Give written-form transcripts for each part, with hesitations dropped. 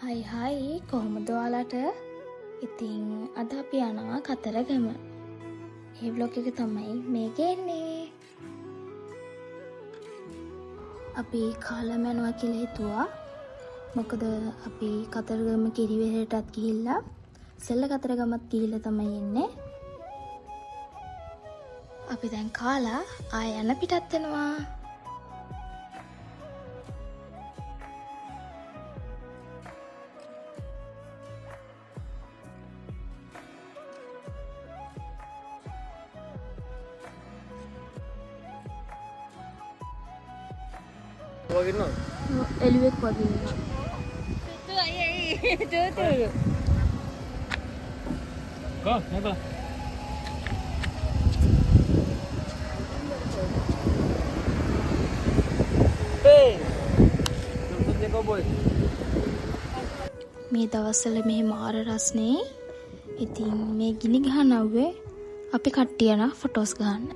හයි කොහොමද ඔයාලට? ඉතින් අද අපි යනවා කතරගම. මේ vlog එක තමයි මේ ගේන්නේ. අපි කාලම යනවා කියලා හිතුවා. මොකද අපි කතරගම කිරිවෙහෙරටත් ගිහිල්ලා සෙල්ල කතරගමත් ගිහිල්ලා තමයි එන්නේ. අපි දැන් කාලා ආය යන පිටත් වෙනවා. එළුවෙක් වගේ ඉන්නවා. Go, never. Hey! Tuntut ko boy. මේ දවස්වල මෙහි මාර රස්නේ. ඉතින් මේ ගිනි ගහන අවුවේ අපි කට්ටිය යන ෆොටෝස් ගන්න.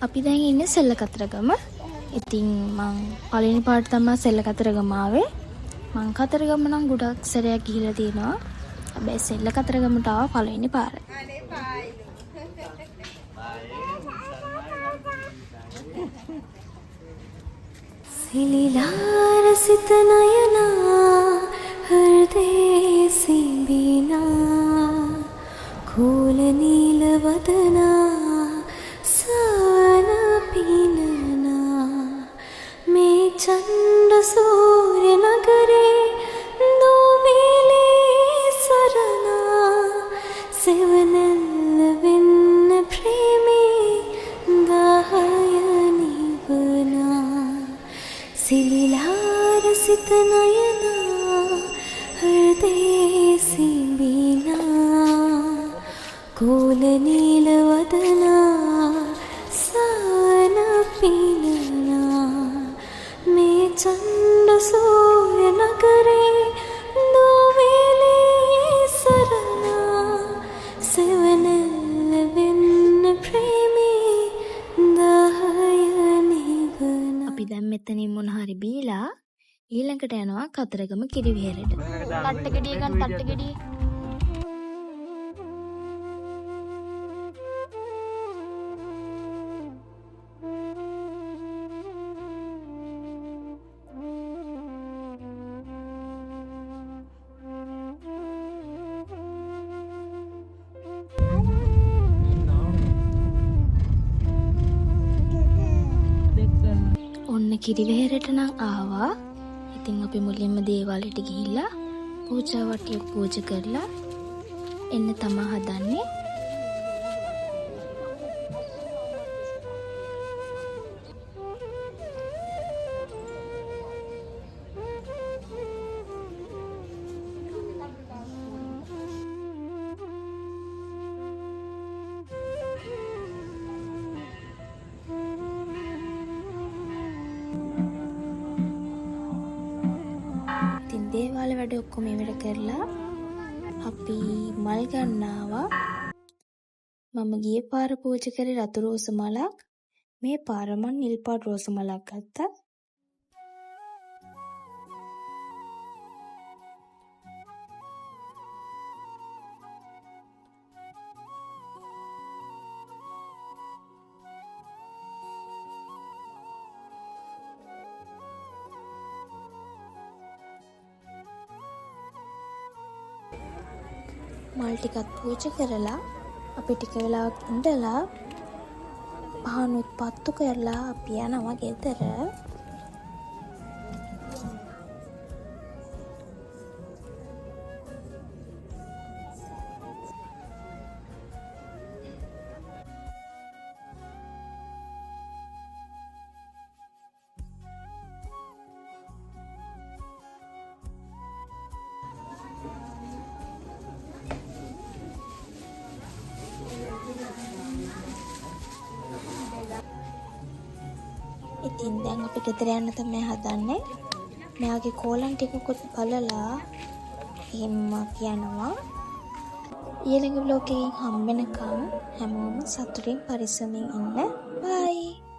අපි දැන් ඉන්නේ සෙල්ල කතරගම. ඉතින් මං පළවෙනි පාට තමයි සෙල්ල කතරගම ආවේ. මං කතරගම නම් ගොඩක් සැරයක් ගිහිල්ලා තියෙනවා. හැබැයි සෙල්ල කතරගමට ආවා පළවෙනි පාර. සිලිලාර සිත නයනා හෘදේ සිඹිනා කෝල නීල වදනා සවන පිනනා මේ චණ්ඩ සූර්ය නගරේ දෝවිලේ සරණා සෙවනැල්ල වෙන්න ප්‍රේමේ දාහය නිවනා සිලිලාර සිත නයනා හෘදේ සිඹිනා කෝල නීල වදනා සවන පිනනා මේ චණ්ඩ සූර්ය නගරේ දෝවිලේ සරණා සෙවනැල්ල වෙන්න ප්‍රේමේ දාහය නිවනා. අපි දැන් මෙතනින් මොන හරි බීලා ඊළඟට යනවා කතරගම කිරිවෙහෙරට. තට්ට ගෙඩිය ගන්න තට්ට ගෙඩිය. ඔන්න කිරිවෙහෙරට නම් ආවා. ඉතින් අපි මුලින්ම දේවාලයට ගිහිල්ලා පූජා වටියක් පූජා කරලා එන්න තමා හදන්නේ. දේවාල වැඩ ඔක්කොම ඉවර කරලා අපි මල් ගන්න ආවා. මම ගියේ පාර පූජා කරේ රතු රෝස මලක්. මේ පාර මම නිල් පාට රෝස මලක් ගත්තා. මල් ටිකත් පූජා කරලා අපි ටික වෙලාවක් ඉඳලා පහනුත් පත්තු කරලා අපි යනවා ගෙදර. ඉතින් දැන් අපි ගෙදර යන්න තමයි හදන්නේ. මෙයාගේ කෝලම් ටිකකුත් බලලා එහෙම කියනවා. ඊළඟ ව්ලොග් එකකින් හම්බ වෙනකම් හැමෝම සතුටින් පරිස්සමින් ඉන්න. බයි.